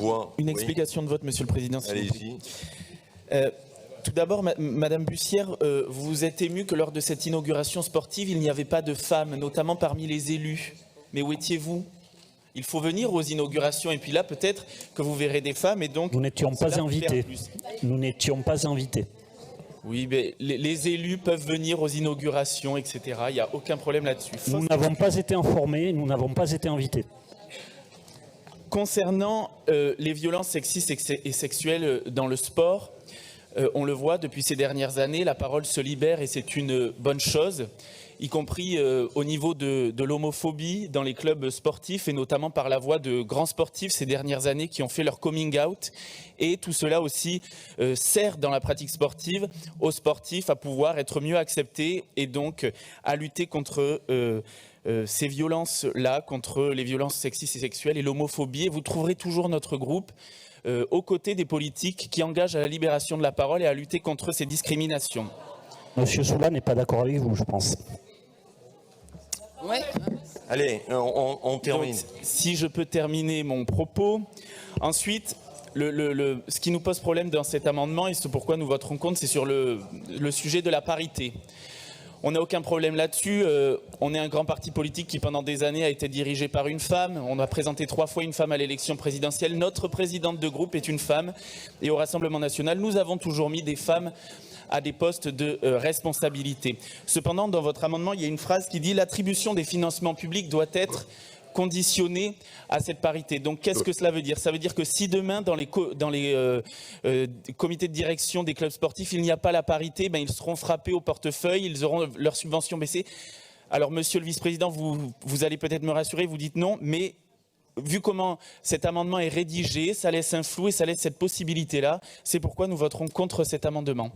voix. Une Oui. explication de vote, Monsieur le Président. Allez-y. Tout d'abord, Madame Bussière, vous vous êtes émue que lors de cette inauguration sportive, il n'y avait pas de femmes, notamment parmi les élus. Mais où étiez-vous? Il faut venir aux inaugurations et puis là, peut-être que vous verrez des femmes et donc... Nous n'étions pas invités. Nous n'étions pas invités. Oui, mais les élus peuvent venir aux inaugurations, etc. Il n'y a aucun problème là-dessus. Nous n'avons pas été informés, nous n'avons pas été invités. Concernant les violences sexistes et sexuelles dans le sport, on le voit depuis ces dernières années, la parole se libère et c'est une bonne chose, y compris au niveau de l'homophobie dans les clubs sportifs et notamment par la voix de grands sportifs ces dernières années qui ont fait leur coming out. Et tout cela aussi sert dans la pratique sportive aux sportifs à pouvoir être mieux acceptés et donc à lutter contre ces violences-là, contre les violences sexistes et sexuelles et l'homophobie. Et vous trouverez toujours notre groupe aux côtés des politiques qui engagent à la libération de la parole et à lutter contre ces discriminations. Monsieur Soula n'est pas d'accord avec vous, je pense. Ouais. Allez, on termine. Donc, si je peux terminer mon propos. Ensuite, ce qui nous pose problème dans cet amendement et ce pourquoi nous voterons contre, c'est sur le sujet de la parité. On n'a aucun problème là-dessus. On est un grand parti politique qui, pendant des années, a été dirigé par une femme. On a présenté 3 fois une femme à l'élection présidentielle. Notre présidente de groupe est une femme. Et au Rassemblement national, nous avons toujours mis des femmes à des postes de responsabilité. Cependant, dans votre amendement, il y a une phrase qui dit « L'attribution des financements publics doit être conditionnée à cette parité ». Donc, qu'est-ce que cela veut dire? Ça veut dire que si demain, dans les comités de direction des clubs sportifs, il n'y a pas la parité, ben, ils seront frappés au portefeuille, ils auront leurs subventions baissées. Alors, monsieur le vice-président, vous allez peut-être me rassurer, vous dites non, mais vu comment cet amendement est rédigé, ça laisse un flou et ça laisse cette possibilité-là. C'est pourquoi nous voterons contre cet amendement.